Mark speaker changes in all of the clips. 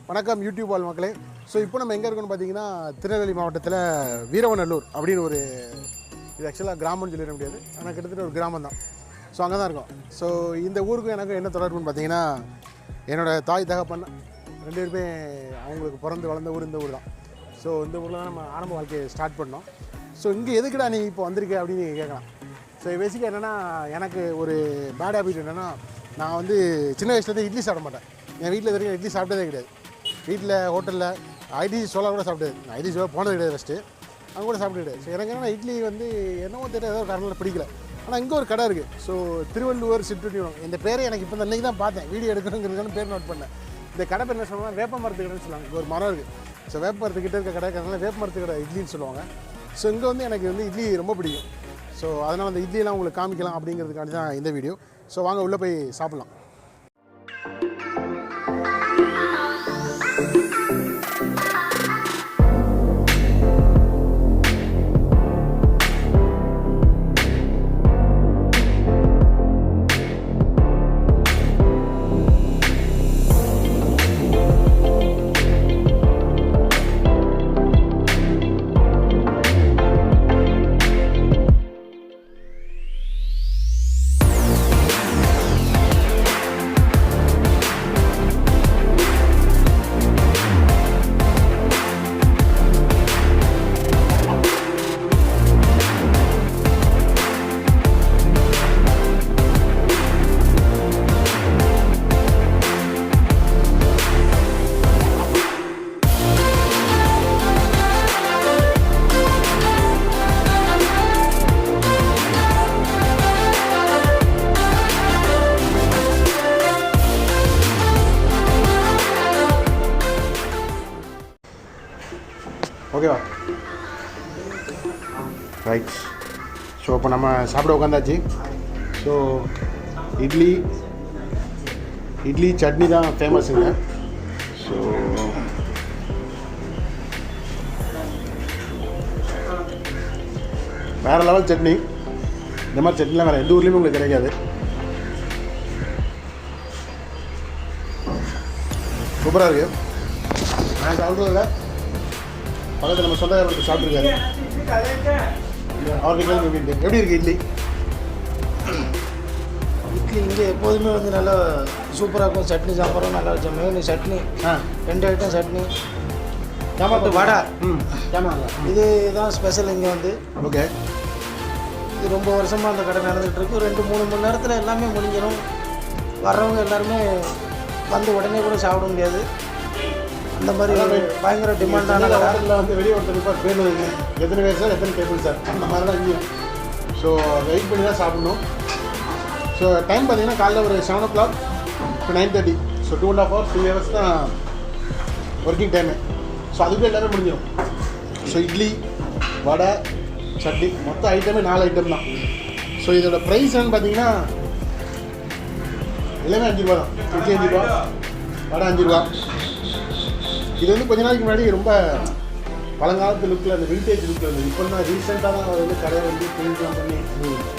Speaker 1: வணக்கம் யூடியூப் வாழ் மக்களே. ஸோ இப்போ நம்ம எங்கே இருக்கோம்னு பார்த்தீங்கன்னா திருநெல்வேலி மாவட்டத்தில் வீரவநல்லூர் அப்படின்னு ஒரு இது ஆக்சுவலாக கிராமம்னு சொல்லிட முடியாது, ஆனால் கிட்டத்தட்ட ஒரு கிராமம் தான். ஸோ அங்கே தான் இருக்கோம். ஸோ இந்த ஊருக்கும் எனக்கு என்ன தொடர்புன்னு பார்த்தீங்கன்னா என்னோடய தாய் தகப்பன் 2 பேருமே அவங்களுக்கு பிறந்து வளர்ந்த ஊர் இந்த ஊர் தான். ஸோ இந்த ஊரில் தான் நம்ம ஆரம்ப வாழ்க்கையை ஸ்டார்ட் பண்ணோம். ஸோ இங்கே எதுக்குடா நீ இப்போ வந்திருக்க அப்படின்னு நீங்கள் கேட்கலாம். ஸோ பேசிக்காக என்னென்னா எனக்கு ஒரு பேட் ஹேபிட் என்னென்னா நான் வந்து சின்ன வயசுலேருந்து இட்லி சாப்பிட மாட்டேன். என் வீட்டில் வரைக்கும் இட்லி சாப்பிட்டதே கிடையாது. வீட்டில் ஹோட்டலில் ஐடி சோலா கூட சாப்பிட்டது, நான் ஐடி சோலா போனது கிடையாது ஃபஸ்ட்டு, அங்கே கூட சாப்பிட்டு கிடையாது. ஸோ எனக்கு என்னென்னா இட்லி வந்து என்னவோ தெரியல, ஏதோ காரணத்தில் பிடிக்கல. ஆனால் இங்கே ஒரு கடை இருக்குது. ஸோ திருவள்ளுவர் சிற்றுண்டி. இந்த பேரை எனக்கு இப்போ அன்றைக்கி தான் பார்த்தேன், வீடியோ எடுக்கணுங்கிறதுக்கான பேர் நோட் பண்ணேன். இந்த கடை பேர் என்ன சொல்லுவாங்க, வேப்பமரத்து கடைன்னு சொல்லுவாங்க. இங்கே ஒரு மரம் இருக்குது. ஸோ வேப்பமரத்துக்கிட்ட இருக்க கடைக்காரனால வேப்பமரத்து கடை இட்லின்னு சொல்லுவாங்க. ஸோ இங்கே வந்து எனக்கு வந்து இட்லி ரொம்ப பிடிக்கும். ஸோ அதனால் அந்த இட்லியெல்லாம் உங்களுக்கு காமிக்கலாம் அப்படிங்கிறதுக்காண்டி தான் இந்த வீடியோ. ஸோ வாங்க உள்ளே போய் சாப்பிட்லாம். ஓகேவா, ரைட். ஸோ இப்போ நம்ம சாப்பிட உட்காந்தாச்சு. ஸோ இட்லி சட்னி தான் ஃபேமஸுங்க. ஸோ வேறு லெவல் சட்னி. இந்த மாதிரி சட்னிலாம் வேறு எந்த ஊர்லேயுமே உங்களுக்கு கிடைக்காது. சூப்பராக இருக்குது. நான் சாப்பிட்றதில்ல, பக்கத்தில் நம்ம சொந்தக்காரருக்கு சாப்பிட்ருக்காரு. அவருக்கு எப்படி இருக்குது இட்லி?
Speaker 2: இட்லி இங்கே எப்போதுமே வந்து நல்லா சூப்பராக இருக்கும். சட்னி சாப்பிட்றோம், நல்லா வச்சோம். Main chutney, 2 item chutney, tomato வடை. இது தான் ஸ்பெஷல் இங்கே வந்து.
Speaker 1: ஓகே,
Speaker 2: இது ரொம்ப வருஷமாக அந்த கடை நடந்துகிட்ருக்கு. 2-3 மணி நேரத்தில் எல்லாமே முடிஞ்சிடும். வர்றவங்க எல்லாருமே வந்து உடனே கூட சாப்பிட முடியாது. அந்த மாதிரி பயங்கர டிமாண்டான
Speaker 1: ஹோட்டலில் வந்து வெளியே ஒருத்தர் பேர் எத்தனை பேர் சார், எத்தனை டேபிள் சார், அந்த மாதிரி தான் இங்கேயும். ஸோ வெயிட் பண்ணி தான் சாப்பிடணும். ஸோ டைம் பார்த்தீங்கன்னா காலைல ஒரு 7 o'clock to 9:30. So 2.5 hours 3 hours தான் ஒர்க்கிங் டைமு. ஸோ அதுக்குள்ளே எல்லாமே முடிஞ்சிடும். ஸோ இட்லி, வடை, சட்னி, மொத்தம் ஐட்டமே 4 ஐட்டம் தான். ஸோ இதோட ப்ரைஸ் என்னன்னு பார்த்தீங்கன்னா எல்லாமே 5 ரூபா தான். இட்லி 5 ரூபா, வடை 5 ரூபா. இது வந்து கொஞ்ச நாளைக்கு முன்னாடி ரொம்ப பழங்காலத்து லுக்கில், அந்த விண்டேஜ் லுக்கில் இருந்தது. இப்போ தான் ரீசெண்டாக தான் அவர் வந்து கடையை வந்து பெயிண்ட்லாம் பண்ணி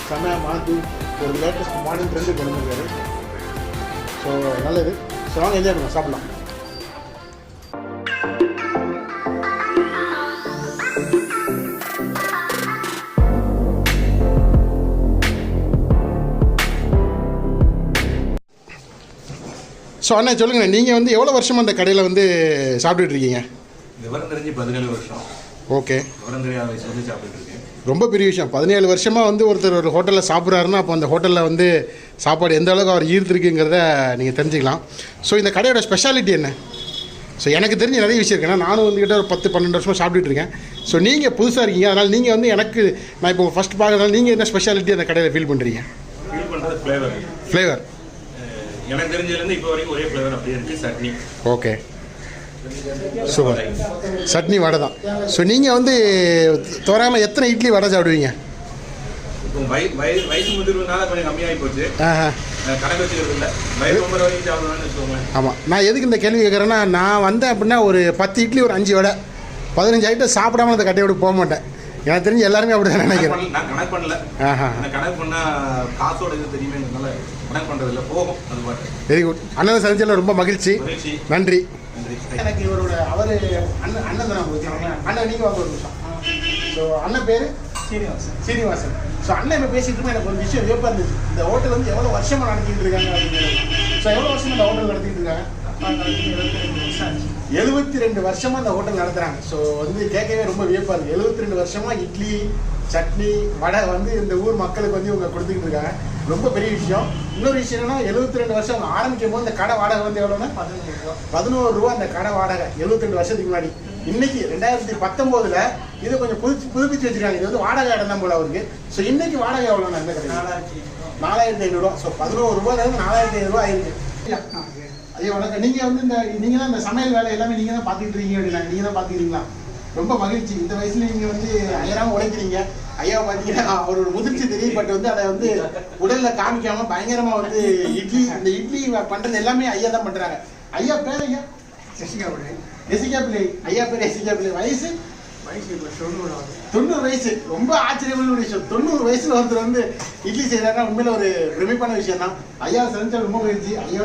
Speaker 1: செம்மையாக மாற்றி ஒரு லேட்டஸ்ட் மாடர்ன் ட்ரெண்டு கொண்டு வந்துருக்காரு. ஸோ நல்லது. ஸோ வாங்க என்ஜாய் பண்ணலாம், சாப்பிட்லாம். ஸோ அண்ணா சொல்லுங்கண்ணே, நீங்கள் வந்து எவ்வளோ வருஷமாக அந்த கடையில் வந்து சாப்பிட்டுட்டு இருக்கீங்க?
Speaker 3: விவரம் தெரிஞ்சு 17 வருஷம்.
Speaker 1: ஓகே,
Speaker 3: விவரம் தெரியாத வயசுல வந்து சாப்பிட்டுட்டு இருக்கேன்.
Speaker 1: ரொம்ப பெரிய விஷயம். 17 வருஷமாக வந்து ஒருத்தர் ஒரு ஹோட்டலில் சாப்பிட்றாருன்னா அப்போ அந்த ஹோட்டலில் வந்து சாப்பாடு எந்த அளவுக்கு அவர் ஈர்த்துருக்குங்கிறத நீங்கள் தெரிஞ்சுக்கலாம். ஸோ இந்த கடையோட ஸ்பெஷாலிட்டி என்ன? ஸோ எனக்கு தெரிஞ்ச நிறைய விஷயம் இருக்குன்னா, நானும் வந்துக்கிட்ட ஒரு 10-12 வருஷமாக சாப்பிட்டுட்டு இருக்கேன். ஸோ நீங்கள் புதுசாக இருக்கீங்க, அதனால் நீங்கள் வந்து எனக்கு நான் இப்போ ஃபஸ்ட் பார்க்குறதுனால நீங்கள் என்ன ஸ்பெஷாலிட்டி அந்த கடையில் ஃபீல் பண்ணுறீங்க?
Speaker 3: ஃபீல் பண்ணுறது
Speaker 1: ஃப்ளேவர்
Speaker 3: எனக்கு தெரிஞ்சதுலேருந்து இப்போ வரைக்கும் ஒரே ஃப்ளேவர் அப்படியே இருக்குது. சட்னி.
Speaker 1: Okay, super. சட்னி வடை தான். ஸோ நீங்கள் வந்து தோறாமல் எத்தனை இட்லி வடை சாப்பிடுவீங்க?
Speaker 3: இப்போ வயசு முதிர்வுனால கொஞ்சம் கம்மியாகி போச்சு. கணக்கு வச்சுக்கிறது இல்லை. வயசு 9 வரைக்கும் சாப்பிடுவேன்னு வச்சுக்கோங்க.
Speaker 1: ஆமாம், நான் எதுக்கு இந்த கேள்வி கேட்குறேன்னா, நான் வந்தேன் அப்படின்னா ஒரு 10 இட்லி ஒரு 5 வடை 15 ஐட்டம் சாப்பிடாம அந்த கட்டையை விட்டு போக மாட்டேன். எனக்கு தெரிஞ்சு எல்லாருமே அப்படி தான் நினைக்கிறேன்.
Speaker 3: நான் கணக்கு பண்ணல. கணக்கு பண்ணால் காசோட இது தெரியுமே, கணக்கு பண்ணுறதில்ல, போகும் அது பாட்டு.
Speaker 1: Very good. அண்ணன் சந்திச்சதில் ரொம்ப மகிழ்ச்சி. நன்றி. எனக்கு இவரோட அவர் அண்ணன் தானே உங்களுக்கு அண்ணன் நீங்கள் வாங்க ஒரு நிமிஷம். ஸோ அண்ணன் பேர் சீனிவாசன். ஸோ அண்ணன் இப்போ பேசிட்டு இருக்கோம். எனக்கு ஒரு விஷயம் வியப்பாக இருந்துச்சு. இந்த ஹோட்டல் வந்து எவ்வளோ வருஷமாக நடத்திட்டு இருக்காங்க அப்படிங்கிறது. ஸோ எவ்வளோ வருஷமா இந்த ஹோட்டல் நடத்திட்டு இருக்காங்க? 72 வருஷமா இந்த ஹோட்டல் நடத்துறாங்க. ஸோ வந்து கேட்கவே ரொம்ப வியப்பாக இருக்குது. 72 வருஷமா இட்லி சட்னி வடை வந்து இந்த ஊர் மக்களுக்கு வந்து இவங்க கொடுத்துக்கிட்டு இருக்காங்க. ரொம்ப பெரிய விஷயம். இன்னொரு விஷயம் என்னன்னா 72 வருஷம் அவங்க ஆரம்பிக்கும் போது இந்த கடை வாடகை வந்து எவ்வளோன்னா 11 ரூபா அந்த கடை வாடகை 72 வருஷத்துக்கு முன்னாடி. இன்னைக்கு 2019 இதை கொஞ்சம் புதுப்பிச்சு வச்சிருக்காங்க. இது வந்து வாடகை இடம் தான் போல அவருக்கு. ஸோ இன்னைக்கு வாடகை எவ்வளோண்ணா இந்த கடை? 4500 ரூபா. ஸோ 11 ரூபாயிலேருந்து 4500 ரூபா ஆயிருக்கு. ஐயா வணக்கம். நீங்கள் வந்து நீங்கள் தான் இந்த சமையல் வேலை எல்லாமே நீங்கள் தான் பார்த்துக்கிட்டு இருக்கீங்க அப்படின்னா நீங்கள் தான் பார்த்துக்கிறீங்களா? ரொம்ப மகிழ்ச்சி. இந்த வயசுல நீங்கள் வந்து ஐயராம உழைக்கிறீங்க. ஐயா பார்த்தீங்கன்னா அவரோட முதிர்ச்சி தெரியும். பட் வந்து அதை வந்து உடலில் காமிக்காமல் பயங்கரமாக வந்து இந்த இட்லி பண்ணுறது எல்லாமே ஐயா தான் பண்ணுறாங்க. ஐயா பேர் ஐயா எசிகா பிள்ளை. ஐயா பேர் எசிகா பிள்ளை. வயசு 90 வயசு. ரொம்ப ஆச்சரியமான ஒரு விஷயம். 90 வயசுல ஒருத்தர் வந்து இட்லி செய்யறாருன்னா உண்மையில ஒரு பிரமிப்பான விஷயம் தான். ஐயா செஞ்சா ரொம்ப மகிழ்ச்சி. ஐயா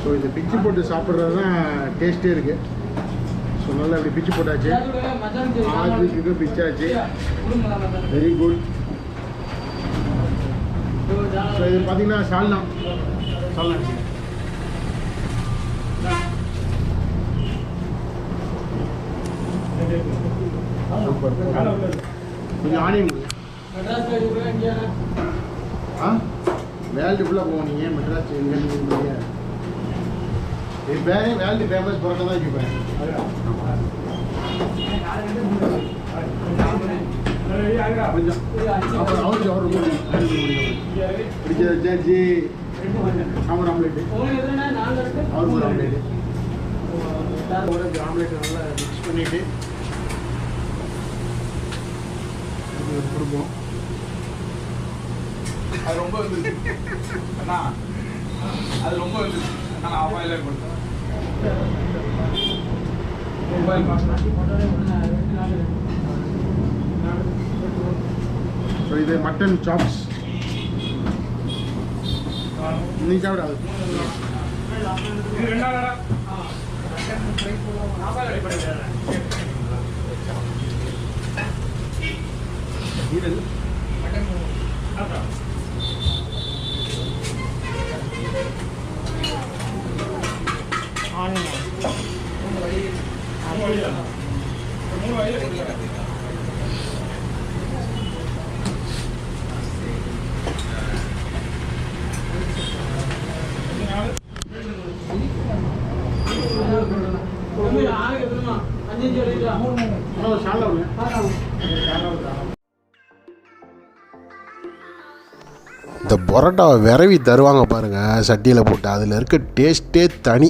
Speaker 1: ஸோ இது பிச்சு போட்டு சாப்பிட்றது தான் டேஸ்ட்டே இருக்குது. ஸோ நல்லா இப்படி பிச்சு போட்டாச்சு. ஆஜுக்கு பிச்சாச்சு. Very good. ஸோ இது பார்த்தீங்கன்னா சால்னா சூப்பர். கொஞ்சம் ஆனியன் வேல்டு ஃபுல்லாக போனீங்க. மெட்ராஸ் எங்கேருந்து இருந்தீங்க? இது பேரே வேல்டு ஃபேமஸ் பரோட்டா தான் வைப்பேன். கொஞ்சம் அப்புறம் அவருக்கு அவர் பிடிச்ச ஜட்ஜி சாம்பார் ஆம்லேட்டு அவருக்கு ஒரு ஆம்லேட்டு ஒரு ஆம்லேட்டு நல்லா மிக்ஸ் பண்ணிவிட்டு கொடுப்போம்.
Speaker 3: அது ரொம்ப அண்ணா அது ரொம்ப நான் ஆஃபாயிலே கொடுத்தேன்.
Speaker 1: ஸோ இது மட்டன் சாப்ஸ். நீ சாப்பிடாது இந்த பரோட்டாவை விரவி தருவாங்க பாருங்கள் சட்டியில் போட்டு. அதில் இருக்க டேஸ்ட்டே தனி.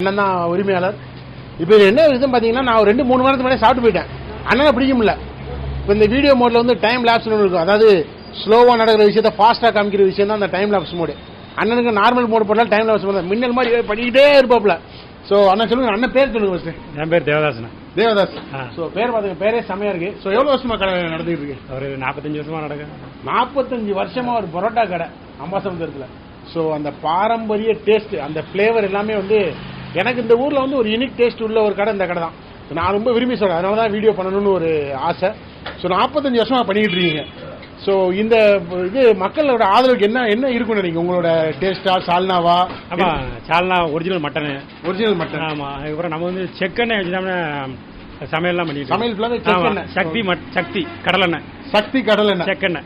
Speaker 1: அண்ணன் தான் உரிமையாளர். இப்போ என்ன விஷயம் பார்த்தீங்கன்னா, நான் ஒரு 2-3 வாரத்துக்கு முன்னாடி சாப்பிட்டு போயிட்டேன். அண்ணனை பிடிக்க முடியல. இப்போ இந்த வீடியோ மோடில் வந்து டைம் லேப்ஸ்னு இருக்கும். அதாவது ஸ்லோவாக நடக்கிற விஷயத்தை ஃபாஸ்ட்டாக காமிக்கிற விஷயம் தான் அந்த டைம் லேப்ஸ் மோடு. அண்ணனுக்கு நார்மல் மோடு போட்டால் டைம் லேப்ஸ் மோடு மின்னல் மாதிரி பண்ணிக்கிட்டே இருப்பாப்ல. ஸோ அண்ணன் சொல்லுங்க, அண்ணன் பேர் சொல்லுங்க ஃபர்ஸ்ட்.
Speaker 4: என் பேர் தேவதாசன்.
Speaker 1: தேவதாஸ். ஸோ பேர் பார்த்துங்க, பேரே செமையா இருக்கு. ஸோ எவ்வளோ வருஷமா கடை நடந்துகிட்டு இருக்கு?
Speaker 4: ஒரு 45 வருஷமா நடக்கும்.
Speaker 1: 45 வருஷமா ஒரு பரோட்டா கடை அம்பாசமுத்திரத்தில். ஸோ அந்த பாரம்பரிய டேஸ்ட், அந்த ஃப்ளேவர் எல்லாமே வந்து எனக்கு இந்த ஊரில் வந்து ஒரு யூனிக் டேஸ்ட் உள்ள ஒரு கடை இந்த கடை தான். நான் ரொம்ப விரும்பி சொல்கிறேன், அதனால தான் வீடியோ பண்ணணும்னு ஒரு ஆசை. ஸோ 45 வருஷமா பண்ணிக்கிட்டு இருக்கீங்க. ஸோ இந்த இது மக்களோட ஆதரவுக்கு என்ன என்ன இருக்குன்னு நினைக்கிறீங்க? உங்களோட டேஸ்டா, சால்னாவா?
Speaker 4: ஆமாம், சால்னா ஒரிஜினல் மட்டனு.
Speaker 1: Original mutton.
Speaker 4: ஆமாம், அதுக்கப்புறம் நம்ம வந்து செக்கெண்ணெய் வச்சுதாம சமையல்லாம் பண்ணிட்டு
Speaker 1: சமையல் ஃபுல்லாக செக்கெண்ணெய்.
Speaker 4: சக்தி கடலெண்ணெய்.
Speaker 1: சக்தி கடலெண்ணெய்.
Speaker 4: செக்கெண்ணெய்.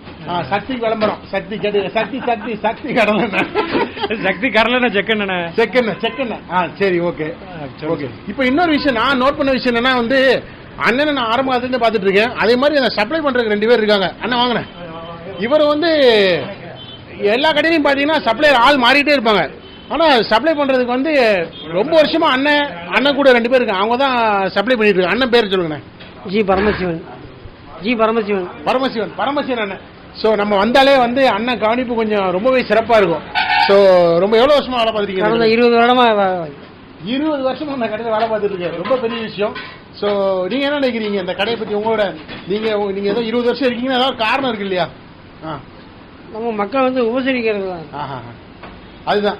Speaker 1: சக்தி விளம்பரம். சக்தி சக்தி சக்தி சக்தி கடலெண்ணெய்.
Speaker 4: சக்தி கடலெண்ணெய் செக்கெண்ணெய்.
Speaker 1: செக்கெண்ணெய். சரி, ஓகே ஓகே. இப்போ இன்னொரு விஷயம் நான் நோட் பண்ண விஷயம் என்னன்னா வந்து, அண்ணனை நான் ஆரம்ப காலத்துல பார்த்துட்டு இருக்கேன். அதே மாதிரி அந்த சப்ளை பண்றதுக்கு 2 பேர் இருக்காங்க. அண்ணன் வாங்கினேன். இவர் வந்து எல்லா கடையிலையும் பார்த்தீங்கன்னா சப்ளையர் ஆள் மாறிட்டே இருப்பாங்க. ஆனால் சப்ளை பண்ணுறதுக்கு வந்து ரொம்ப வருஷமா அண்ணன் கூட 2 பேர் இருக்காங்க. அவங்க தான் சப்ளை பண்ணிட்டு இருக்காங்க. அண்ணன் பேர் சொல்லுங்கண்ணே. பரமசிவன் அண்ணன். ஸோ நம்ம வந்தாலே வந்து அண்ணன் கவனிப்பு கொஞ்சம் ரொம்பவே சிறப்பாக இருக்கும். ஸோ ரொம்ப எவ்வளோ வருஷமா வேலை பார்த்துருக்கீங்க? 20 வருஷமா அந்த கடையில் வேலை பார்த்துட்டு இருக்கேன். ரொம்ப பெரிய விஷயம். ஸோ நீங்கள் என்ன நினைக்கிறீங்க இந்த கடையை பற்றி? உங்களோட நீங்கள் ஏதோ 20 வருஷம் இருக்கீங்கன்னா ஏதாவது காரணம் இருக்கு இல்லையா?
Speaker 2: நம்ம மக்கள் வந்து உபசரிக்கிறது தான்.
Speaker 1: அதுதான்.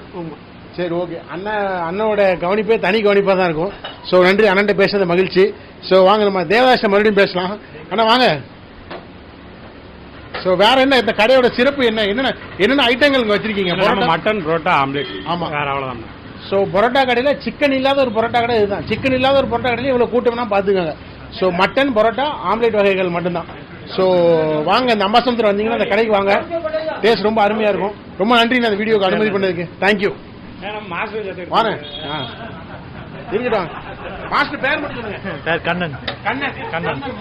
Speaker 1: சரி, ஓகே. அண்ணனோட கவனிப்பே தனி கவனிப்பாக தான் இருக்கும். ஸோ நன்றி, அண்ணன் பேசுறது மகிழ்ச்சி. ஸோ வாங்க நம்ம தேவதாச மறுபடியும் பேசலாம். அண்ணா வாங்க. ஸோ வேற என்ன இந்த கடையோட சிறப்பு என்ன? என்னென்ன ஐட்டங்கள் இங்கே வச்சிருக்கீங்க?
Speaker 4: Mutton, parotta, omelette.
Speaker 1: ஆமாம்,
Speaker 4: வேற அவ்வளோதான்.
Speaker 1: ஸோ பரோட்டா கடையில் சிக்கன் இல்லாத ஒரு பரோட்டா கடை இதுதான். சிக்கன் இல்லாத ஒரு பரோட்டா கடையில் இவ்வளோ கூட்டம்னா பார்த்துக்கோங்க. ஸோ மட்டன், பரோட்டா, ஆம்லேட் வகைகள் மட்டும்தான். ஸோ வாங்க, இந்த அம்பாசமுத்திரம் வந்தீங்கன்னா அந்த கடைக்கு வாங்க. டேஸ்ட் ரொம்ப அருமையாக இருக்கும். ரொம்ப நன்றி இந்த வீடியோக்கு அனுமதி பண்ணதுக்கு. தேங்க்யூ. வாங்க. இருக்கட்டும். மாஸ்டர் பேர் மட்டும் சொல்லுங்க.
Speaker 4: பேர் கண்ணன்.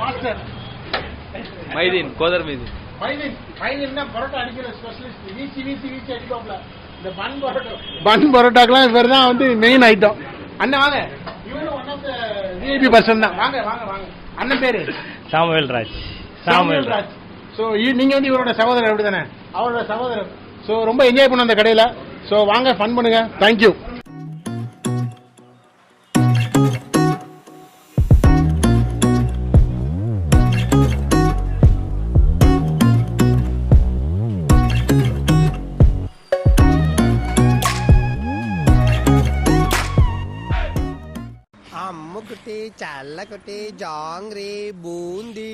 Speaker 1: மாஸ்டர்
Speaker 5: மைதீன், கோதர் மைதீன்.
Speaker 1: மைதீன் பரோட்டா அடிக்கிற ஸ்பெஷலிஸ்ட். வீச்சு அடிப்பாப்ல. இந்த பன் பரோட்டாக்கெல்லாம் இவர் தான் வந்து மெயின் ஐட்டம். அண்ணன் வாங்க. இவரும் one of the VIP person தான். வாங்க. அண்ணன் பேரு
Speaker 4: சாமுவேல் ராஜ்.
Speaker 1: ஸோ நீங்க வந்து இவரோட சகோதரர் அப்படி தானே? அவரோட சகோதரர். ஸோ ரொம்ப என்ஜாய் பண்ண அந்த கடையில். ஸோ வாங்க, ஃபன் பண்ணுங்க. தேங்க்யூ.
Speaker 6: அம்முக்குட்டி, சல்லக்குட்டி, ஜாங்கிரி, பூந்தி,